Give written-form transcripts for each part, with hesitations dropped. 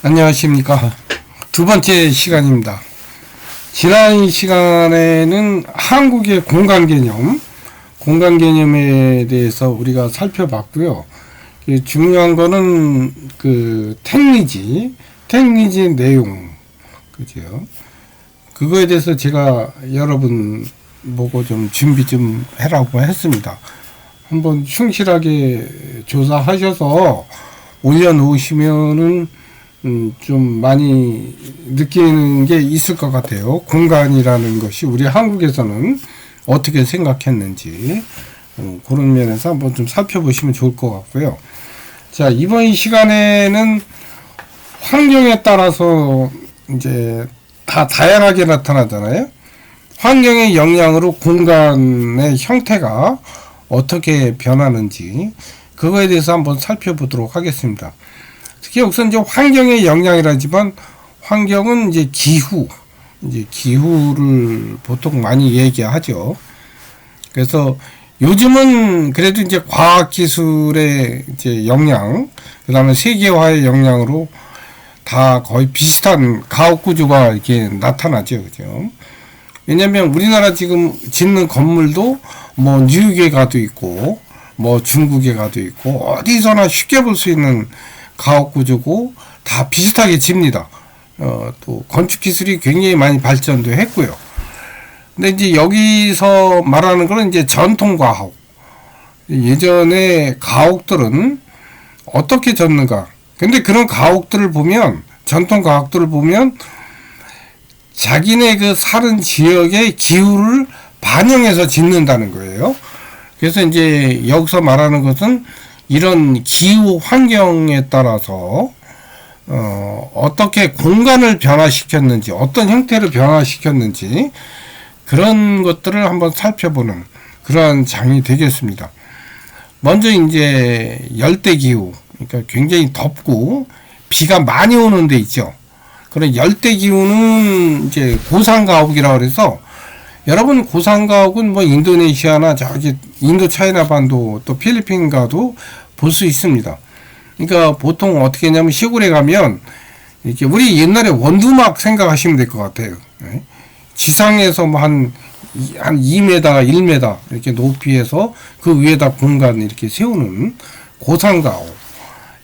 안녕하십니까. 두 번째 시간입니다. 지난 시간에는 한국의 공간 개념에 대해서 우리가 살펴봤고요. 중요한 거는 그 택리지 내용, 그죠? 그거에 대해서 제가 여러분 보고 좀 준비 좀 해라고 했습니다. 한번 충실하게 조사하셔서 올려놓으시면은 좀 많이 느끼는 게 있을 것 같아요. 공간이라는 것이 우리 한국에서는 어떻게 생각했는지 그런 면에서 한번 좀 살펴보시면 좋을 것 같고요. 자, 이번 시간에는 환경에 따라서 이제 다 다양하게 나타나잖아요. 환경의 영향으로 공간의 형태가 어떻게 변하는지 그거에 대해서 한번 살펴보도록 하겠습니다. 특히 여기서 이제 환경의 영향이라지만 환경은 이제 기후를 보통 많이 얘기하죠. 그래서 요즘은 그래도 이제 과학기술의 이제 영향, 그 다음에 세계화의 영향으로 다 거의 비슷한 가옥구조가 이렇게 나타나죠. 그죠? 왜냐면 우리나라 지금 짓는 건물도 뭐 뉴욕에 가도 있고, 뭐 중국에 가도 있고, 어디서나 쉽게 볼 수 있는 가옥구조고 다 비슷하게 집니다. 또 건축기술이 굉장히 많이 발전도 했고요. 근데 이제 여기서 말하는 거는 이제 전통가옥. 예전에 가옥들은 어떻게 졌는가. 근데 그런 가옥들을 보면, 전통가옥들을 보면 자기네 그 사는 지역의 기후를 반영해서 짓는다는 거예요. 그래서 이제 여기서 말하는 것은 이런 기후 환경에 따라서 어떻게 공간을 변화시켰는지, 어떤 형태를 변화시켰는지 그런 것들을 한번 살펴보는 그러한 장이 되겠습니다. 먼저 이제 열대기후, 그러니까 굉장히 덥고 비가 많이 오는 데 있죠. 그런 열대기후는 이제 고산가옥이라고 그래서 여러분 고산가옥은 뭐 인도네시아나 저기 인도 차이나 반도 또 필리핀 가도 볼 수 있습니다. 그러니까 보통 어떻게 했냐면 시골에 가면 이렇게 우리 옛날에 원두막 생각하시면 될 것 같아요. 지상에서 뭐 한 2m, 1m 이렇게 높이에서 그 위에다 공간 이렇게 세우는 고산가옥,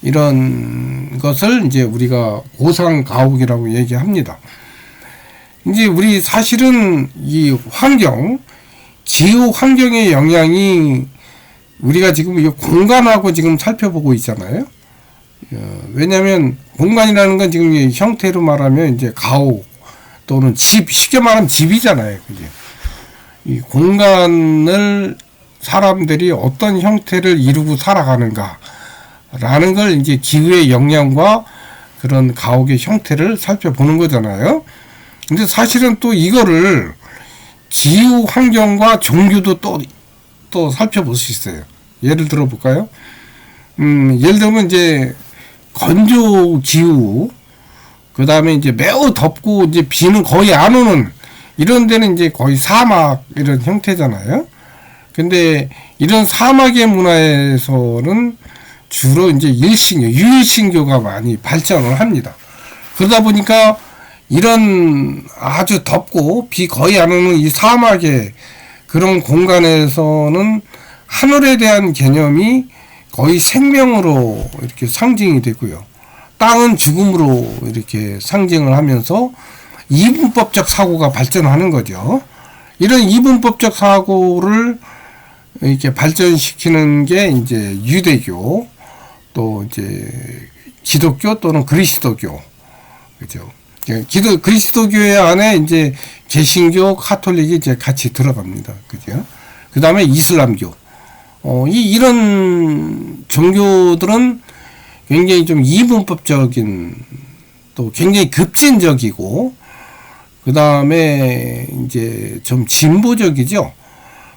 이런 것을 이제 우리가 고산가옥이라고 얘기합니다. 이제 우리 사실은 이 기후 환경의 영향이 우리가 지금 이 공간하고 지금 살펴보고 있잖아요. 왜냐하면 공간이라는 건 지금 이 형태로 말하면 이제 가옥 또는 집, 쉽게 말하면 집이잖아요. 그죠? 이 공간을 사람들이 어떤 형태를 이루고 살아가는가 라는 걸 이제 기후의 영향과 그런 가옥의 형태를 살펴보는 거잖아요. 근데 사실은 또 이거를 기후 환경과 종교도 또 살펴볼 수 있어요. 예를 들어 볼까요? 예를 들면 이제 건조 기후, 그 다음에 이제 매우 덥고 이제 비는 거의 안 오는 이런 데는 이제 거의 사막 이런 형태잖아요. 근데 이런 사막의 문화에서는 주로 이제 유일신교가 많이 발전을 합니다. 그러다 보니까 이런 아주 덥고 비 거의 안 오는 이 사막의 그런 공간에서는 하늘에 대한 개념이 거의 생명으로 이렇게 상징이 되고요. 땅은 죽음으로 이렇게 상징을 하면서 이분법적 사고가 발전하는 거죠. 이런 이분법적 사고를 이렇게 발전시키는 게 이제 유대교, 또 이제 기독교 또는 그리스도교, 그죠? 그리스도교회 안에 이제 개신교, 카톨릭이 이제 같이 들어갑니다. 그죠? 그 다음에 이슬람교. 이런 종교들은 굉장히 좀 이분법적인, 또 굉장히 급진적이고, 그 다음에 이제 좀 진보적이죠.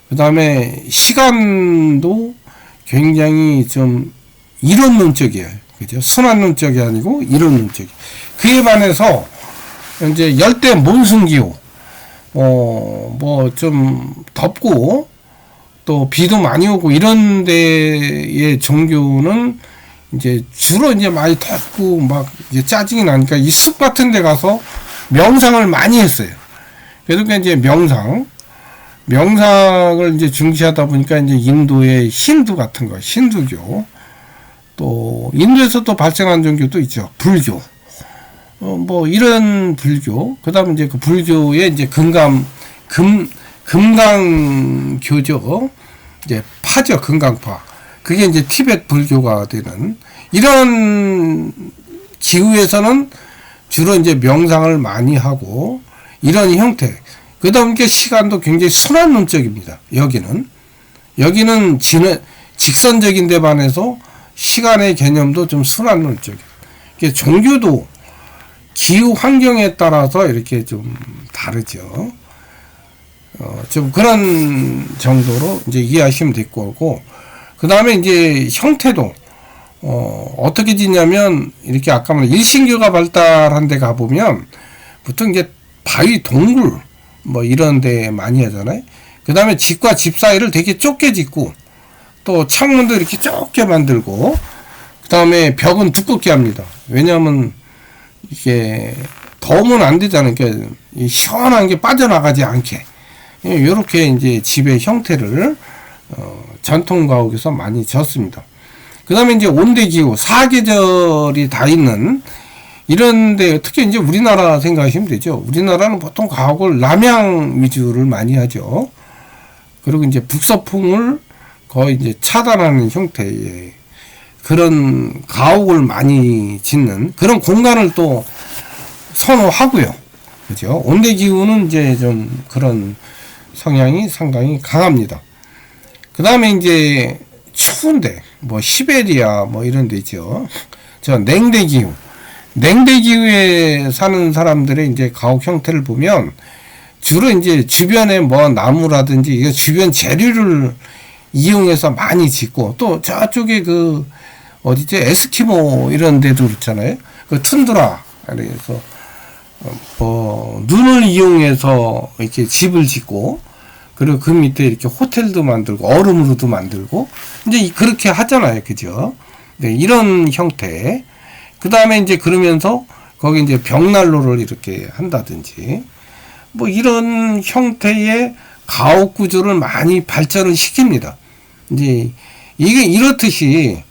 그 다음에 시간도 굉장히 좀 이론론적이에요. 그죠? 순환론적이 아니고 이론론적이에요. 그에 반해서 이제 열대 몬순기후, 뭐 좀 덥고 또 비도 많이 오고 이런 데의 종교는 이제 주로 이제 많이 덥고 막 이제 짜증이 나니까 이 숲 같은 데 가서 명상을 많이 했어요. 그래서 이제 명상을 이제 중시하다 보니까 이제 인도의 힌두 같은 거, 힌두교, 또 인도에서 또 발생한 종교도 있죠. 불교. 뭐 이런 불교. 그다음에 이제 그 불교의 이제 금강교죠. 이제 파죠. 금강파. 그게 이제 티베트 불교가 되는 이런 기후에서는 주로 이제 명상을 많이 하고 이런 형태. 그다음에 시간도 굉장히 순환론적입니다. 여기는 직선적인 데 반해서 시간의 개념도 좀 순환론적이에요. 종교도 기후 환경에 따라서 이렇게 좀 다르죠. 좀 그런 정도로 이제 이해하시면 될 거고, 그 다음에 이제 형태도, 어떻게 짓냐면, 이렇게 아까 말한 일신교가 발달한 데 가보면, 보통 이제 바위 동굴, 뭐 이런 데 많이 하잖아요. 그 다음에 집과 집 사이를 되게 좁게 짓고, 또 창문도 이렇게 좁게 만들고, 그 다음에 벽은 두껍게 합니다. 왜냐하면, 이게 더우면 안 되잖아요. 그러니까 시원한 게 빠져나가지 않게. 이렇게 이제 집의 형태를 전통 가옥에서 많이 지었습니다. 그 다음에 이제 온대기후, 사계절이 다 있는 이런데, 특히 이제 우리나라 생각하시면 되죠. 우리나라는 보통 가옥을 남향 위주를 많이 하죠. 그리고 이제 북서풍을 거의 이제 차단하는 형태의 그런 가옥을 많이 짓는 그런 공간을 또 선호하고요. 그죠? 온대기후는 이제 좀 그런 성향이 상당히 강합니다. 그 다음에 이제 추운데, 뭐 시베리아 뭐 이런 데 있죠. 저 냉대기후. 냉대기후에 사는 사람들의 이제 가옥 형태를 보면 주로 이제 주변에 뭐 나무라든지 이거 주변 재료를 이용해서 많이 짓고, 또 저쪽에 그 어디죠? 에스키모 이런 데도 있잖아요. 그 툰드라. 그래서 뭐 눈을 이용해서 이렇게 집을 짓고, 그리고 그 밑에 이렇게 호텔도 만들고 얼음으로도 만들고 이제 그렇게 하잖아요. 그죠? 네, 이런 형태. 그 다음에 이제 그러면서 거기 이제 벽난로를 이렇게 한다든지 뭐 이런 형태의 가옥 구조를 많이 발전을 시킵니다. 이제 이게 이렇듯이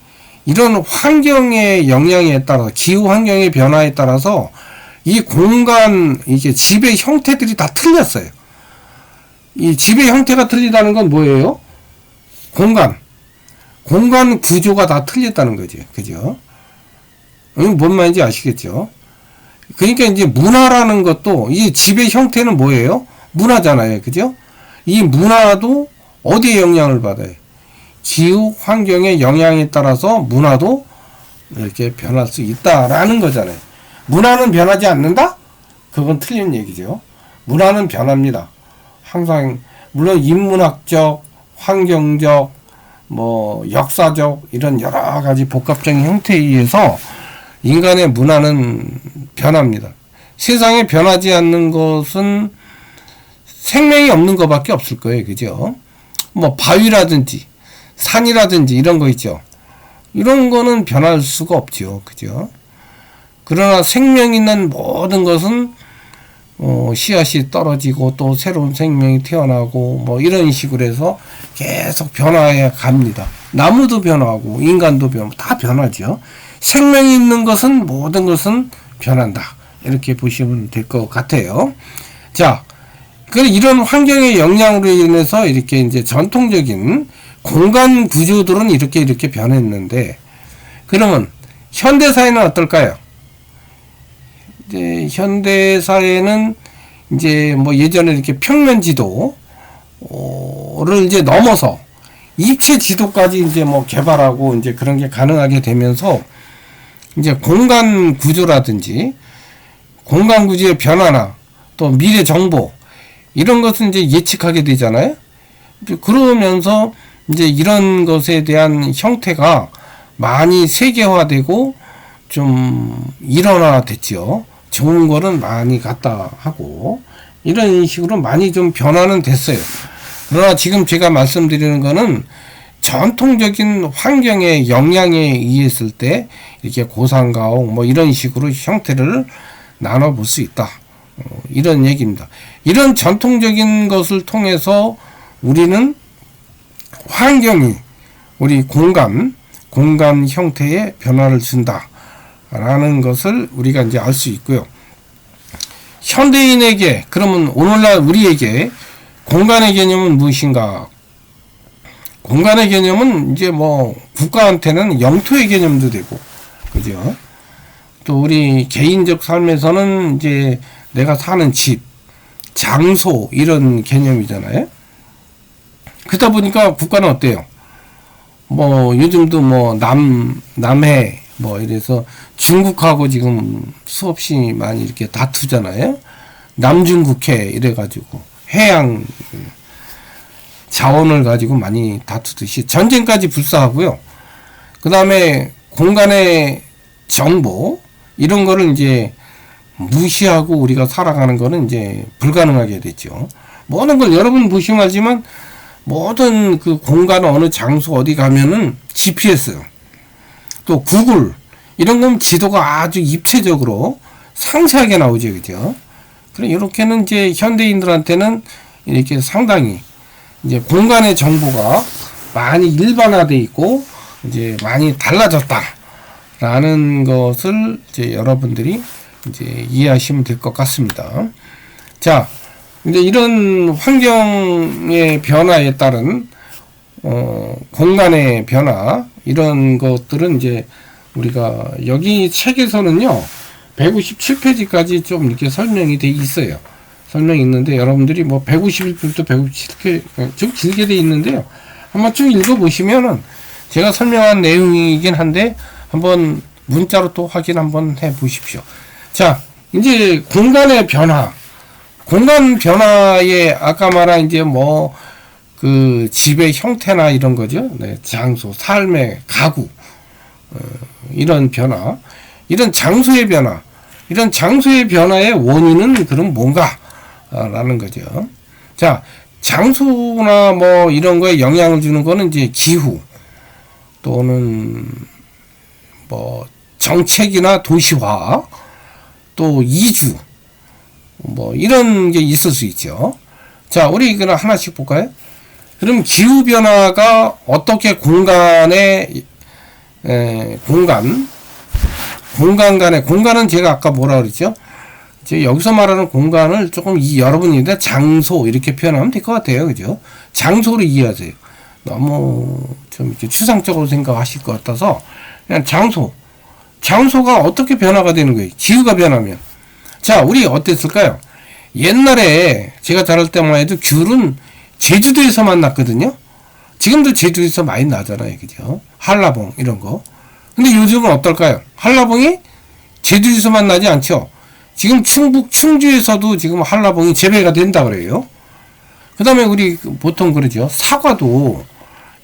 이런 환경의 영향에 따라서, 기후 환경의 변화에 따라서 이 공간, 이게 집의 형태들이 다 틀렸어요. 이 집의 형태가 틀리다는 건 뭐예요? 공간 구조가 다 틀렸다는 거죠. 그죠? 뭔 말인지 아시겠죠? 그러니까 이제 문화라는 것도, 이 집의 형태는 뭐예요? 문화잖아요. 그죠? 이 문화도 어디에 영향을 받아요? 기후 환경의 영향에 따라서 문화도 이렇게 변할 수 있다라는 거잖아요. 문화는 변하지 않는다? 그건 틀린 얘기죠. 문화는 변합니다. 항상 물론 인문학적, 환경적, 뭐 역사적 이런 여러 가지 복합적인 형태에 의해서 인간의 문화는 변합니다. 세상에 변하지 않는 것은 생명이 없는 것밖에 없을 거예요. 그죠? 뭐 바위라든지 산이라든지 이런 거 있죠. 이런 거는 변할 수가 없죠. 그죠? 그러나 생명 있는 모든 것은 씨앗이 떨어지고 또 새로운 생명이 태어나고 뭐 이런 식으로 해서 계속 변화해 갑니다. 나무도 변하고 인간도 변하고 다 변하죠. 생명이 있는 것은, 모든 것은 변한다. 이렇게 보시면 될 것 같아요. 자, 이런 환경의 영향으로 인해서 이렇게 이제 전통적인 공간 구조들은 이렇게 변했는데, 그러면 현대사회는 어떨까요? 이제 현대사회는 이제 뭐 예전에 이렇게 평면 지도를 이제 넘어서 입체 지도까지 이제 뭐 개발하고 이제 그런 게 가능하게 되면서 이제 공간 구조라든지 공간 구조의 변화나 또 미래 정보 이런 것은 이제 예측하게 되잖아요. 그러면서 이제 이런 것에 대한 형태가 많이 세계화되고 좀 일원화됐죠. 좋은 거는 많이 갖다 하고 이런 식으로 많이 좀 변화는 됐어요. 그러나 지금 제가 말씀드리는 거는 전통적인 환경의 영향에 의했을 때 이렇게 고산가옥 뭐 이런 식으로 형태를 나눠볼 수 있다. 이런 얘기입니다. 이런 전통적인 것을 통해서 우리는 환경이 우리 공간 형태의 변화를 준다라는 것을 우리가 이제 알 수 있고요. 현대인에게 그러면 오늘날 우리에게 공간의 개념은 무엇인가? 공간의 개념은 이제 뭐 국가한테는 영토의 개념도 되고, 그죠? 또 우리 개인적 삶에서는 이제 내가 사는 집, 장소 이런 개념이잖아요. 그러다 보니까 국가는 어때요? 뭐 요즘도 뭐 남해 뭐 이래서 중국하고 지금 수없이 많이 이렇게 다투잖아요. 남중국해 이래가지고 해양 자원을 가지고 많이 다투듯이 전쟁까지 불사하고요. 그 다음에 공간의 정보 이런 거를 이제 무시하고 우리가 살아가는 거는 이제 불가능하게 됐죠. 모든 걸 여러분 무심하지만 모든 그 공간 어느 장소 어디 가면은 GPS 또 구글 이런 건 지도가 아주 입체적으로 상세하게 나오죠, 그죠? 그래 이렇게는 이제 현대인들한테는 이렇게 상당히 이제 공간의 정보가 많이 일반화돼 있고 이제 많이 달라졌다라는 것을 이제 여러분들이 이제 이해하시면 될 것 같습니다. 자, 이제 이런 환경의 변화에 따른 공간의 변화 이런 것들은 이제 우리가 여기 책에서는요 157페이지까지 좀 이렇게 설명이 돼 있어요. 설명이 있는데 여러분들이 뭐 151페이지부터 157페이지 좀 길게 돼 있는데요. 한번 쭉 읽어보시면은 제가 설명한 내용이긴 한데 한번 문자로 또 확인 한번 해 보십시오. 자, 이제 공간의 변화. 공간 변화에 아까 말한 이제 뭐 그 집의 형태나 이런 거죠. 네, 장소, 삶의 가구 이런 변화, 이런 장소의 변화, 이런 장소의 변화의 원인은 그럼 뭔가라는 거죠. 자, 장소나 뭐 이런 거에 영향을 주는 거는 이제 기후 또는 뭐 정책이나 도시화 또 이주 뭐 이런 게 있을 수 있죠. 자, 우리 이거는 하나씩 볼까요? 그럼 기후 변화가 어떻게 공간의 공간 간의 공간은 제가 아까 뭐라 그랬죠? 이제 여기서 말하는 공간을 조금 여러분이 장소 이렇게 표현하면 될 것 같아요, 그죠? 장소로 이해하세요. 너무 좀 이렇게 추상적으로 생각하실 것 같아서 그냥 장소가 어떻게 변화가 되는 거예요? 기후가 변하면. 자, 우리 어땠을까요? 옛날에 제가 자랄 때만 해도 귤은 제주도에서만 났거든요. 지금도 제주도에서 많이 나잖아요, 그죠? 한라봉 이런 거. 근데 요즘은 어떨까요? 한라봉이 제주도에서만 나지 않죠. 지금 충북 충주에서도 지금 한라봉이 재배가 된다 그래요. 그 다음에 우리 보통 그러죠. 사과도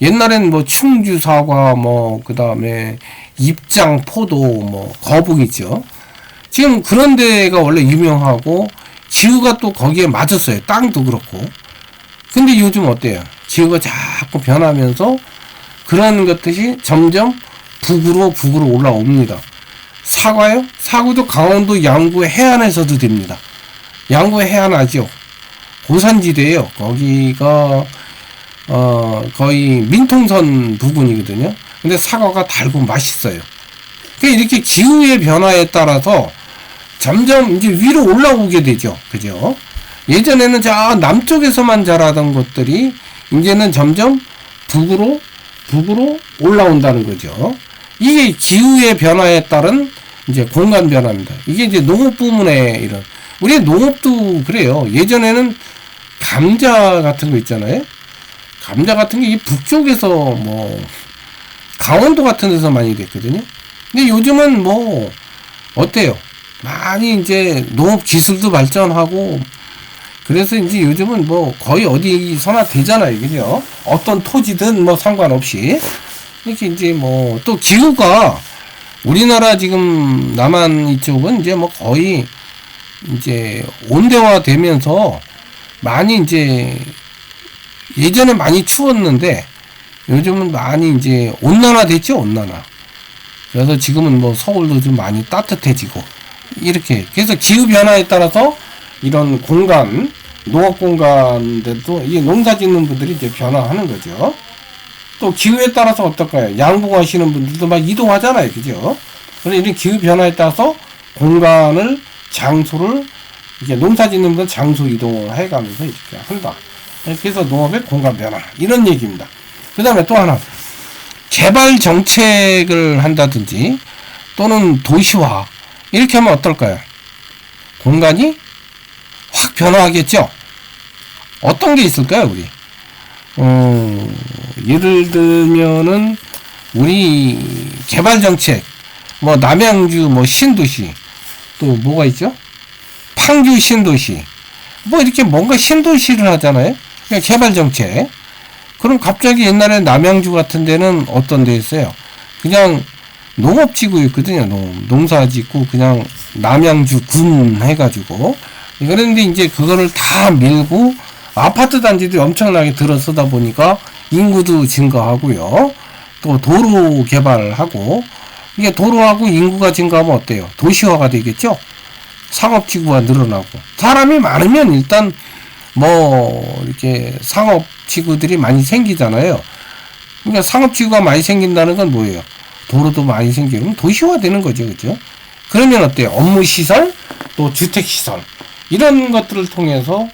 옛날엔 뭐 충주 사과 뭐 그 다음에 입장 포도 뭐 거북 있죠. 지금 그런 데가 원래 유명하고 기후가 또 거기에 맞았어요. 땅도 그렇고. 근데 요즘 어때요? 기후가 자꾸 변하면서 그런 것들이 점점 북으로 올라옵니다. 사과요? 사과도 강원도 양구 해안에서도 됩니다. 양구 해안 아죠? 고산지대예요. 거기가 거의 민통선 부근이거든요. 근데 사과가 달고 맛있어요. 그러니까 이렇게 기후의 변화에 따라서 점점 이제 위로 올라오게 되죠. 그죠? 예전에는 저 남쪽에서만 자라던 것들이 이제는 점점 북으로 올라온다는 거죠. 이게 기후의 변화에 따른 이제 공간 변화입니다. 이게 이제 농업 부문의 이런, 우리 농업도 그래요. 예전에는 감자 같은 거 있잖아요. 감자 같은 게 이 북쪽에서 뭐 강원도 같은 데서 많이 됐거든요. 근데 요즘은 뭐 어때요? 많이 이제 농업 기술도 발전하고 그래서 이제 요즘은 뭐 거의 어디서나 되잖아요, 그죠? 어떤 토지든 뭐 상관없이 이렇게 이제 뭐 또 기후가 우리나라 지금 남한 이쪽은 이제 뭐 거의 이제 온대화 되면서 많이 이제 예전에 많이 추웠는데 요즘은 많이 이제 온난화 됐죠, 온난화. 그래서 지금은 뭐 서울도 좀 많이 따뜻해지고, 이렇게. 그래서 기후변화에 따라서 이런 공간, 농업 공간들도 이 농사 짓는 분들이 이제 변화하는 거죠. 또 기후에 따라서 어떨까요? 양봉하시는 분들도 막 이동하잖아요. 그죠? 그래서 이런 기후 변화에 따라서 공간을, 장소를, 이제 농사 짓는 분 장소 이동을 해가면서 이렇게 한다. 그래서 농업의 공간 변화. 이런 얘기입니다. 그 다음에 또 하나. 개발 정책을 한다든지 또는 도시화. 이렇게 하면 어떨까요? 공간이 확 변화하겠죠? 어떤 게 있을까요, 우리? 예를 들면은, 우리 개발 정책, 뭐, 남양주, 뭐, 신도시, 또 뭐가 있죠? 판교 신도시, 뭐, 이렇게 뭔가 신도시를 하잖아요? 그러니까 개발 정책. 그럼 갑자기 옛날에 남양주 같은 데는 어떤 데 있어요? 그냥 농업지구였거든요. 농사 짓고, 그냥 남양주 군 해가지고. 그런데 이제 그거를 다 밀고, 아파트 단지도 엄청나게 들어서다 보니까 인구도 증가하고요. 또 도로 개발하고, 이게 도로하고 인구가 증가하면 어때요? 도시화가 되겠죠? 상업지구가 늘어나고. 사람이 많으면 일단 뭐 이렇게 상업지구들이 많이 생기잖아요. 그러니까 상업지구가 많이 생긴다는 건 뭐예요? 도로도 많이 생기면 도시화 되는 거죠. 그죠? 그러면 어때요? 업무시설, 또 주택시설. 이런 것들을 통해서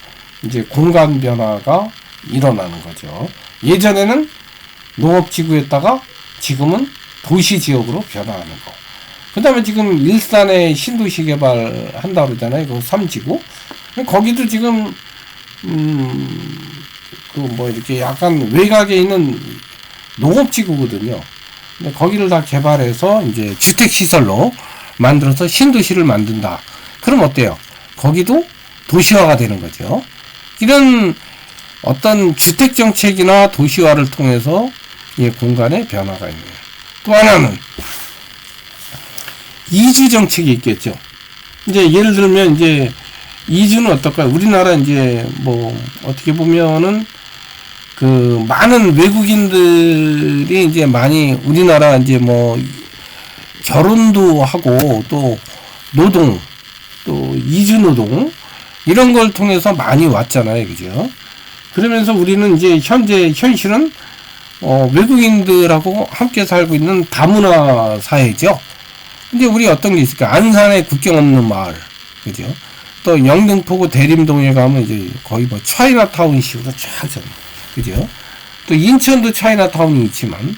이제 공간 변화가 일어나는 거죠. 예전에는 농업지구였다가 지금은 도시지역으로 변화하는 거. 그 다음에 지금 일산에 신도시 개발 한다고 그러잖아요. 그 3지구. 거기도 지금, 이렇게 약간 외곽에 있는 농업지구거든요. 근데 거기를 다 개발해서 이제 주택시설로 만들어서 신도시를 만든다. 그럼 어때요? 거기도 도시화가 되는 거죠. 이런 어떤 주택정책이나 도시화를 통해서 이 공간의 변화가 있네요. 또 하나는 이주정책이 있겠죠. 이제 예를 들면 이제 이주는 어떨까요? 우리나라 이제 뭐 어떻게 보면은 그 많은 외국인들이 이제 많이 우리나라 이제 뭐 결혼도 하고 또 노동 또 이주노동 이런 걸 통해서 많이 왔잖아요. 그죠? 그러면서 우리는 이제 현실은 외국인들하고 함께 살고 있는 다문화 사회죠. 근데 우리 어떤 게 있을까? 안산에 국경 없는 마을. 그죠? 또 영등포구 대림동에 가면 이제 거의 뭐 차이나타운식으로 쫙 잖아요. 그죠? 또 인천도 차이나타운이 있지만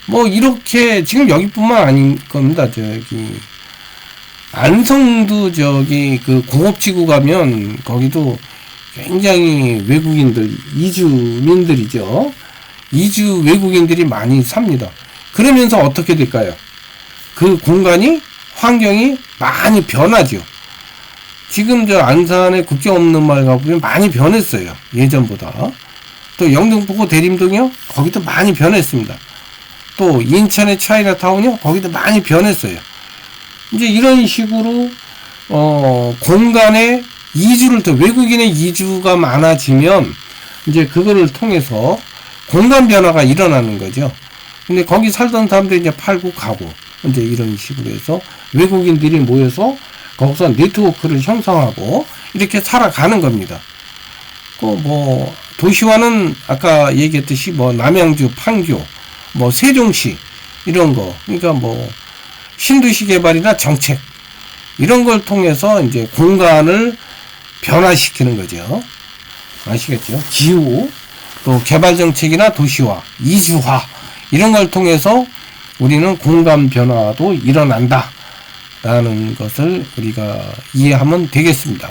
뭐 이렇게 지금 여기뿐만 아닌 겁니다. 저기 안성도 저기 그 공업지구 가면 거기도 굉장히 외국인들, 이주민들이죠. 이주 외국인들이 많이 삽니다. 그러면서 어떻게 될까요? 그 공간이, 환경이 많이 변하죠. 지금 저 안산에 국경 없는 마을 가보면 많이 변했어요. 예전보다. 또 영등포구 대림동이요? 거기도 많이 변했습니다. 또 인천의 차이나타운이요? 거기도 많이 변했어요. 이제 이런 식으로 공간에 이주를 또 외국인의 이주가 많아지면 이제 그거를 통해서 공간 변화가 일어나는 거죠. 근데 거기 살던 사람들이 이제 팔고 가고 이제 이런 식으로 해서 외국인들이 모여서 거기서 네트워크를 형성하고 이렇게 살아가는 겁니다. 그 뭐 도시화는 아까 얘기했듯이 뭐 남양주, 판교, 뭐 세종시 이런 거 그러니까 뭐 신도시 개발이나 정책 이런 걸 통해서 이제 공간을 변화시키는 거죠. 아시겠죠? 기후, 또 개발 정책이나 도시화, 이주화 이런 걸 통해서 우리는 공간 변화도 일어난다 라는 것을 우리가 이해하면 되겠습니다.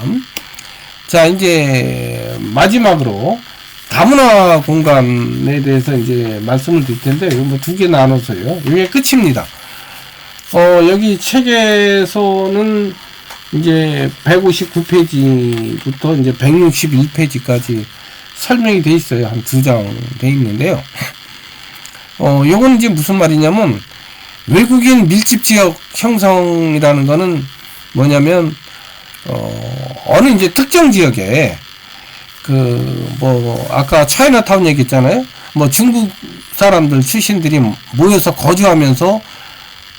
자, 이제 마지막으로 다문화 공간에 대해서 이제 말씀을 드릴 텐데 이거 뭐 두 개 나눠서요. 이게 끝입니다. 여기 책에서는 이제 159페이지부터 이제 161페이지까지 설명이 돼 있어요. 한 2장 돼 있는데요. 요건 이제 무슨 말이냐면, 외국인 밀집 지역 형성이라는 거는 뭐냐면, 어느 이제 특정 지역에, 아까 차이나타운 얘기했잖아요. 뭐 중국 사람들 출신들이 모여서 거주하면서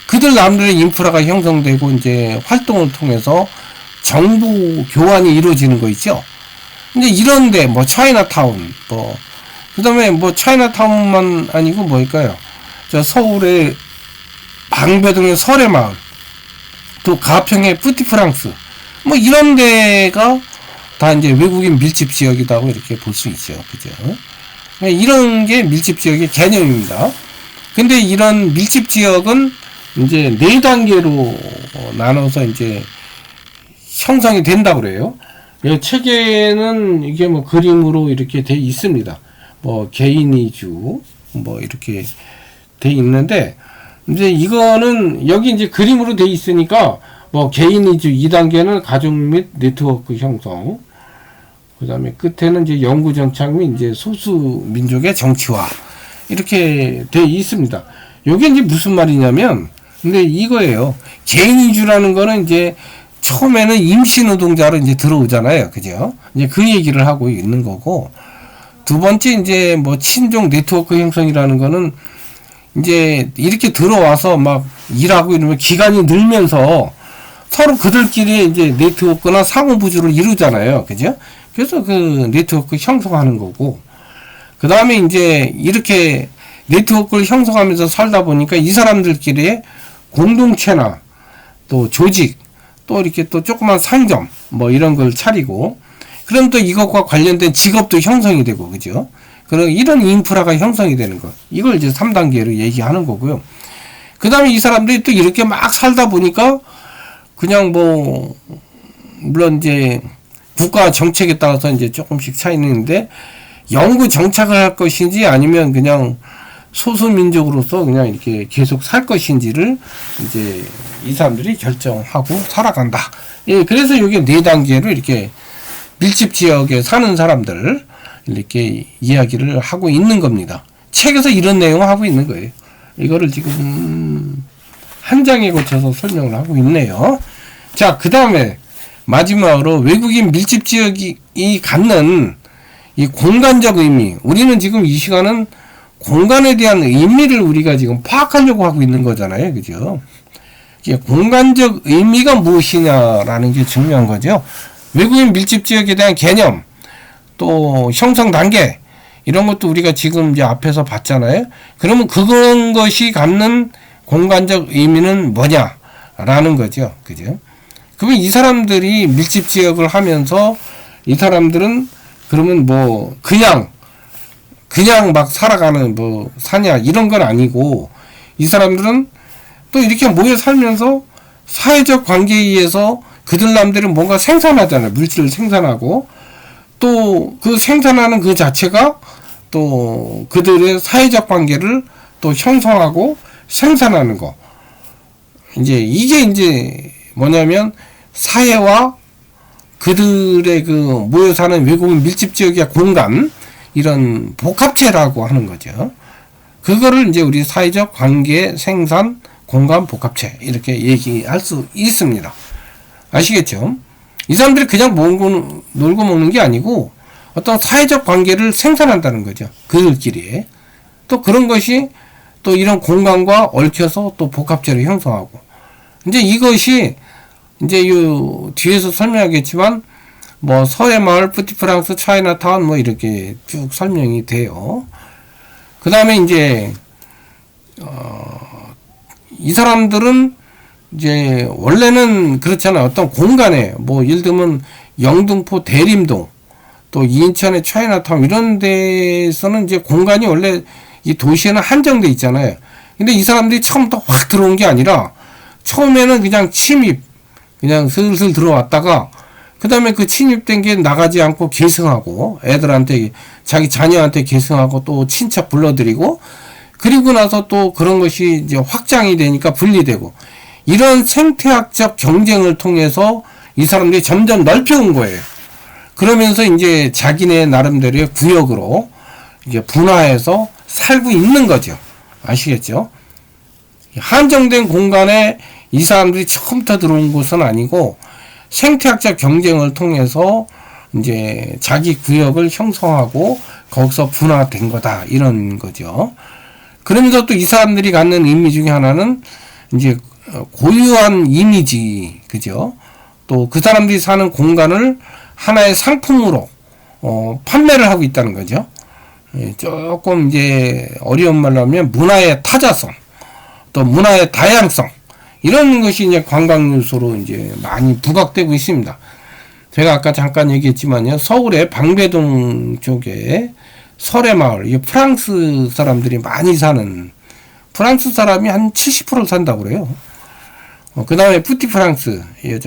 그들 남들의 인프라가 형성되고 이제 활동을 통해서 정보 교환이 이루어지는 거 있죠. 근데 이런데 뭐 차이나타운 뭐 그다음에 뭐 차이나타운만 아니고 뭘까요? 저 서울의 방배동의 설해마을, 또 가평의 뿌티프랑스, 뭐 이런 데가 다 이제 외국인 밀집 지역이라고 이렇게 볼 수 있죠. 그죠? 이런 게 밀집 지역의 개념입니다. 근데 이런 밀집 지역은 이제 4단계로 나눠서 이제 형성이 된다고 그래요. 책에는 이게 뭐 그림으로 이렇게 돼 있습니다. 뭐 개인 이주 뭐 이렇게 돼 있는데, 이제 이거는 여기 이제 그림으로 돼 있으니까 뭐 개인 이주 2단계는 가족 및 네트워크 형성, 그 다음에 끝에는 이제 영구 정착 및 이제 소수 민족의 정치화 이렇게 돼 있습니다. 요게 이제 무슨 말이냐면, 근데 이거예요. 개인 이주라는 거는 이제 처음에는 임시 노동자로 이제 들어오잖아요. 그죠? 이제 그 얘기를 하고 있는 거고, 두 번째 이제 뭐 친족 네트워크 형성이라는 거는 이제 이렇게 들어와서 막 일하고 이러면 기간이 늘면서 서로 그들끼리 이제 네트워크나 상호부주를 이루잖아요. 그죠? 그래서 그 네트워크 형성하는 거고, 그 다음에 이제 이렇게 네트워크를 형성하면서 살다 보니까 이 사람들끼리의 공동체나 또 조직, 또 이렇게 또 조그만 상점 뭐 이런 걸 차리고, 그럼 또 이것과 관련된 직업도 형성이 되고, 그죠? 그런 이런 인프라가 형성이 되는 것, 이걸 이제 3단계로 얘기하는 거고요. 그 다음에 이 사람들이 또 이렇게 막 살다 보니까 그냥 뭐 물론 이제 국가 정책에 따라서 이제 조금씩 차이는 있는데, 영구 정착을 할 것인지 아니면 그냥 소수민족으로서 그냥 이렇게 계속 살 것인지를 이제 이 사람들이 결정하고 살아간다. 예, 그래서 이게 4단계로 이렇게 밀집 지역에 사는 사람들 이렇게 이야기를 하고 있는 겁니다. 책에서 이런 내용을 하고 있는 거예요. 이거를 지금 한 장에 거쳐서 설명을 하고 있네요. 자, 그 다음에 마지막으로 외국인 밀집 지역이 갖는 이 공간적 의미, 우리는 지금 이 시간은 공간에 대한 의미를 우리가 지금 파악하려고 하고 있는 거잖아요. 그죠? 이게 공간적 의미가 무엇이냐라는 게 중요한 거죠. 외국인 밀집 지역에 대한 개념, 또 형성 단계, 이런 것도 우리가 지금 이제 앞에서 봤잖아요. 그러면 그런 것이 갖는 공간적 의미는 뭐냐라는 거죠. 그죠? 그러면 이 사람들이 밀집 지역을 하면서 이 사람들은 그러면 뭐 그냥 막 살아가는 뭐 사냐 이런 건 아니고, 이 사람들은 또 이렇게 모여 살면서 사회적 관계에 의해서 그들 남들은 뭔가 생산하잖아요. 물질을 생산하고, 또 그 생산하는 그 자체가 또 그들의 사회적 관계를 또 형성하고 생산하는 거. 이제 이게 이제 뭐냐면 사회와 그들의 그 모여 사는 외국인 밀집 지역의 공간, 이런 복합체라고 하는 거죠. 그거를 이제 우리 사회적 관계 생산 공간 복합체 이렇게 얘기할 수 있습니다. 아시겠죠? 이 사람들이 그냥 놀고 먹는 게 아니고 어떤 사회적 관계를 생산한다는 거죠. 그들끼리. 또 그런 것이 또 이런 공간과 얽혀서 또 복합체를 형성하고, 이제 이것이 이제 요 뒤에서 설명하겠지만 뭐 설해마을, 뿌티프랑스, 차이나타운 뭐 이렇게 쭉 설명이 돼요. 그 다음에 이제 이 사람들은 이제 원래는 그렇잖아요. 어떤 공간에 뭐 예를 들면 영등포 대림동, 또 인천의 차이나타운 이런 데서는 이제 공간이 원래 이 도시에는 한정돼 있잖아요. 근데 이 사람들이 처음부터 확 들어온 게 아니라 처음에는 그냥 침입, 그냥 슬슬 들어왔다가 그 다음에 그 침입된 게 나가지 않고 계승하고, 애들한테 자기 자녀한테 계승하고 또 친척 불러들이고, 그리고 나서 또 그런 것이 이제 확장이 되니까 분리되고, 이런 생태학적 경쟁을 통해서 이 사람들이 점점 넓혀온 거예요. 그러면서 이제 자기네 나름대로의 구역으로 이제 분화해서 살고 있는 거죠. 아시겠죠? 한정된 공간에 이 사람들이 처음부터 들어온 곳은 아니고 생태학적 경쟁을 통해서 이제 자기 구역을 형성하고 거기서 분화된 거다 이런 거죠. 그러면서 또 이 사람들이 갖는 의미 중에 하나는 이제 고유한 이미지, 그죠? 또 그 사람들이 사는 공간을 하나의 상품으로 판매를 하고 있다는 거죠. 예, 조금 이제 어려운 말로 하면 문화의 타자성, 또 문화의 다양성, 이런 것이 이제 관광 요소로 이제 많이 부각되고 있습니다. 제가 아까 잠깐 얘기했지만요, 서울의 방배동 쪽에 설해마을, 이게 프랑스 사람들이 많이 사는, 프랑스 사람이 한 70% 산다고 그래요. 그 다음에 푸티프랑스,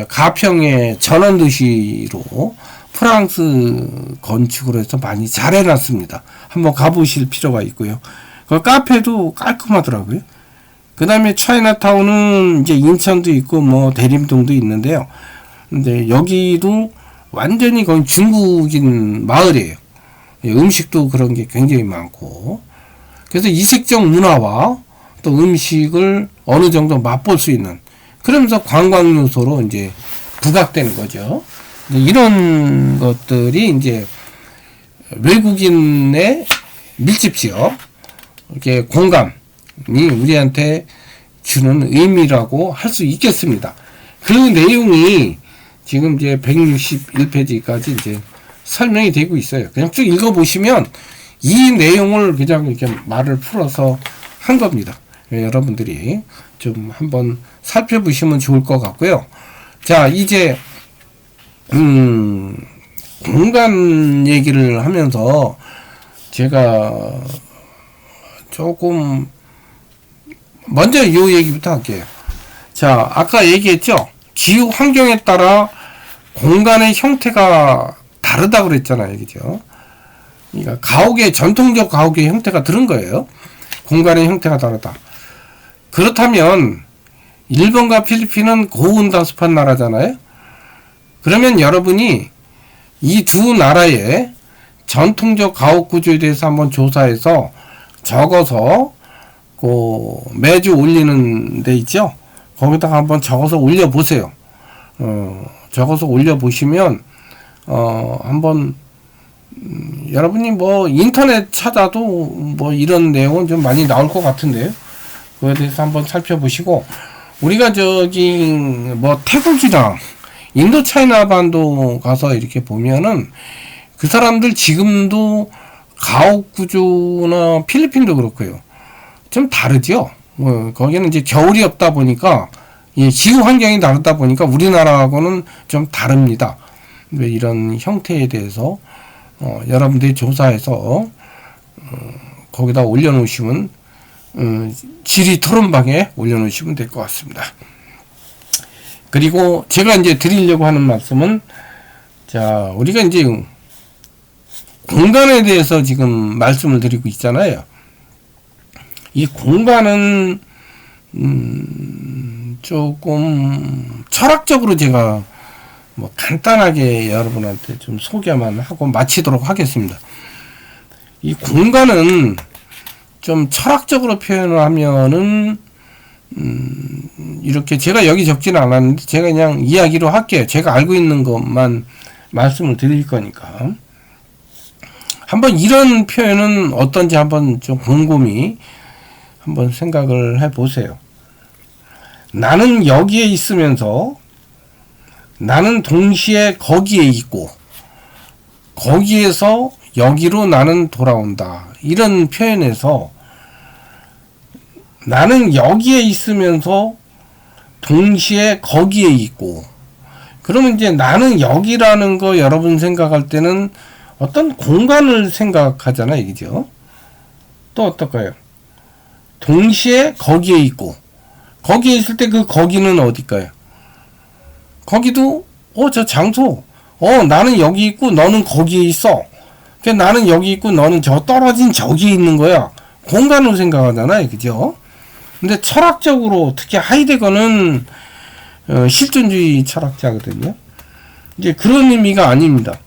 가평의 전원도시로 프랑스 건축으로 해서 많이 잘 해놨습니다. 한번 가보실 필요가 있고요. 그 카페도 깔끔하더라고요. 그 다음에 차이나타운은 이제 인천도 있고 뭐 대림동도 있는데요. 근데 여기도 완전히 거의 중국인 마을이에요. 음식도 그런 게 굉장히 많고, 그래서 이색적 문화와 또 음식을 어느 정도 맛볼 수 있는, 그러면서 관광 요소로 이제 부각되는 거죠. 이런 것들이 이제 외국인의 밀집 지역, 이렇게 공감이 우리한테 주는 의미라고 할 수 있겠습니다. 그 내용이 지금 이제 161페이지까지 이제 설명이 되고 있어요. 그냥 쭉 읽어보시면 이 내용을 그냥 이렇게 말을 풀어서 한 겁니다. 여러분들이 좀 한번 살펴보시면 좋을 것 같고요. 자, 이제 공간 얘기를 하면서 제가 조금 먼저 이 얘기부터 할게요. 자, 아까 얘기했죠? 기후 환경에 따라 공간의 형태가 다르다고 그랬잖아요. 그죠? 그러니까 가옥의, 전통적 가옥의 형태가 다른 거예요. 공간의 형태가 다르다. 그렇다면 일본과 필리핀은 고온다습한 나라잖아요. 그러면 여러분이 이 두 나라의 전통적 가옥 구조에 대해서 한번 조사해서 적어서 매주 올리는 데 있죠. 거기다가 한번 적어서 올려 보세요. 적어서 올려 보시면 한번 여러분이 뭐 인터넷 찾아도 뭐 이런 내용은 좀 많이 나올 것 같은데요. 그거에 대해서 한번 살펴보시고, 우리가 저기 뭐 태국이나 인도 차이나 반도 가서 이렇게 보면은 그 사람들 지금도 가옥 구조나 필리핀도 그렇고요. 좀 다르죠. 거기는 이제 겨울이 없다 보니까, 기후 환경이 다르다 보니까 우리나라하고는 좀 다릅니다. 이런 형태에 대해서 여러분들이 조사해서 거기다 올려놓으시면 지리 토론방에 올려놓으시면 될 것 같습니다. 그리고 제가 이제 드리려고 하는 말씀은, 자, 우리가 이제 공간에 대해서 지금 말씀을 드리고 있잖아요. 이 공간은 조금 철학적으로 제가 뭐 간단하게 여러분한테 좀 소개만 하고 마치도록 하겠습니다. 이 공간은 좀 철학적으로 표현을 하면은 이렇게 제가 여기 적지는 않았는데 제가 그냥 이야기로 할게요. 제가 알고 있는 것만 말씀을 드릴 거니까. 한번 이런 표현은 어떤지 한번 좀 곰곰이 한번 생각을 해 보세요. 나는 여기에 있으면서 나는 동시에 거기에 있고 거기에서 여기로 나는 돌아온다. 이런 표현에서 나는 여기에 있으면서 동시에 거기에 있고, 그러면 이제 나는 여기라는 거 여러분 생각할 때는 어떤 공간을 생각하잖아요. 그죠? 또 어떨까요? 동시에 거기에 있고, 거기에 있을 때 그 거기는 어딜까요? 거기도 저 장소, 나는 여기 있고 너는 거기에 있어. 그러니까 나는 여기 있고 너는 저 떨어진 저기에 있는 거야. 공간으로 생각하잖아요. 그죠? 근데 철학적으로 특히 하이데거는 실존주의 철학자거든요. 이제 그런 의미가 아닙니다.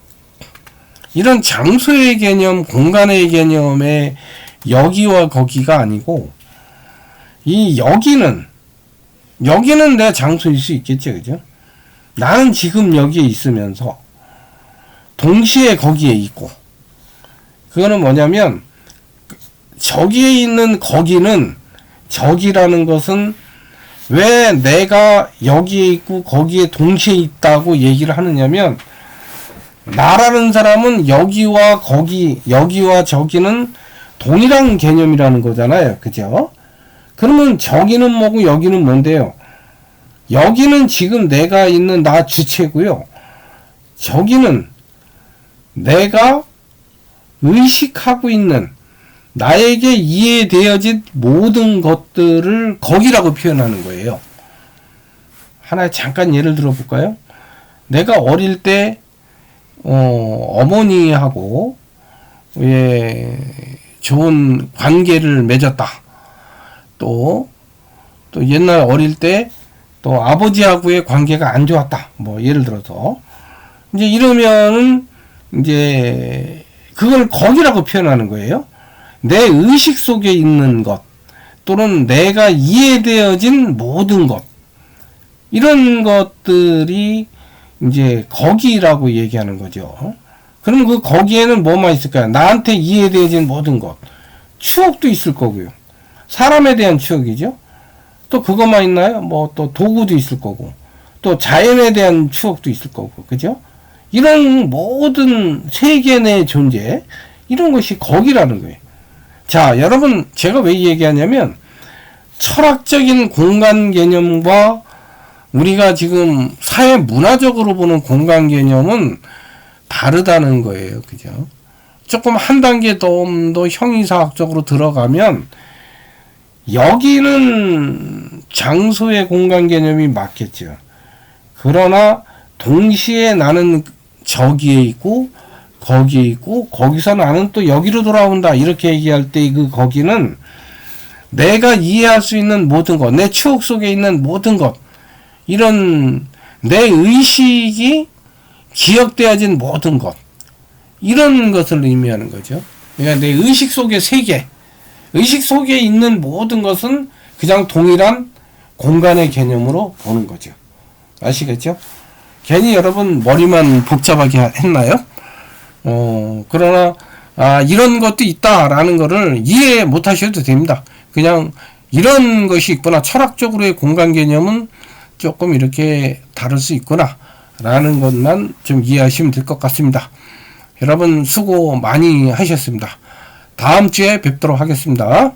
이런 장소의 개념, 공간의 개념의 여기와 거기가 아니고, 이 여기는 내 장소일 수 있겠죠. 그죠? 나는 지금 여기에 있으면서 동시에 거기에 있고, 그거는 뭐냐면 저기에 있는 거기는, 저기라는 것은 왜 내가 여기에 있고 거기에 동시에 있다고 얘기를 하느냐면, 나라는 사람은 여기와 거기, 여기와 저기는 동일한 개념이라는 거잖아요. 그죠? 그러면 저기는 뭐고 여기는 뭔데요? 여기는 지금 내가 있는 나 주체고요. 저기는 내가 의식하고 있는 나에게 이해되어진 모든 것들을 거기라고 표현하는 거예요. 하나 잠깐 예를 들어 볼까요? 내가 어릴 때 어머니하고 좋은 관계를 맺었다. 또 옛날 어릴 때 또 아버지하고의 관계가 안 좋았다. 뭐 예를 들어서 이제 이러면은 이제 그걸 거기라고 표현하는 거예요. 내 의식 속에 있는 것 또는 내가 이해되어진 모든 것, 이런 것들이 이제 거기라고 얘기하는 거죠. 그럼 그 거기에는 뭐만 있을까요? 나한테 이해되어진 모든 것, 추억도 있을 거고요. 사람에 대한 추억이죠. 또 그것만 있나요? 뭐 또 도구도 있을 거고, 또 자연에 대한 추억도 있을 거고, 그죠? 이런 모든 세계 내 존재, 이런 것이 거기라는 거예요. 자, 여러분, 제가 왜 얘기하냐면, 철학적인 공간 개념과 우리가 지금 사회 문화적으로 보는 공간 개념은 다르다는 거예요. 그죠? 조금 한 단계 더 형이사학적으로 들어가면, 여기는 장소의 공간 개념이 맞겠죠. 그러나 동시에 나는 저기에 있고 거기에 있고 거기서 나는 또 여기로 돌아온다, 이렇게 얘기할 때 그 거기는 내가 이해할 수 있는 모든 것, 내 추억 속에 있는 모든 것, 이런 내 의식이 기억되어진 모든 것, 이런 것을 의미하는 거죠. 그러니까 내 의식 속의 세계, 의식 속에 있는 모든 것은 그냥 동일한 공간의 개념으로 보는 거죠. 아시겠죠? 괜히 여러분 머리만 복잡하게 했나요? 그러나 이런 것도 있다라는 거를 이해 못 하셔도 됩니다. 그냥 이런 것이 있구나, 철학적으로의 공간 개념은 조금 이렇게 다를 수 있구나 라는 것만 좀 이해하시면 될 것 같습니다. 여러분 수고 많이 하셨습니다. 다음 주에 뵙도록 하겠습니다.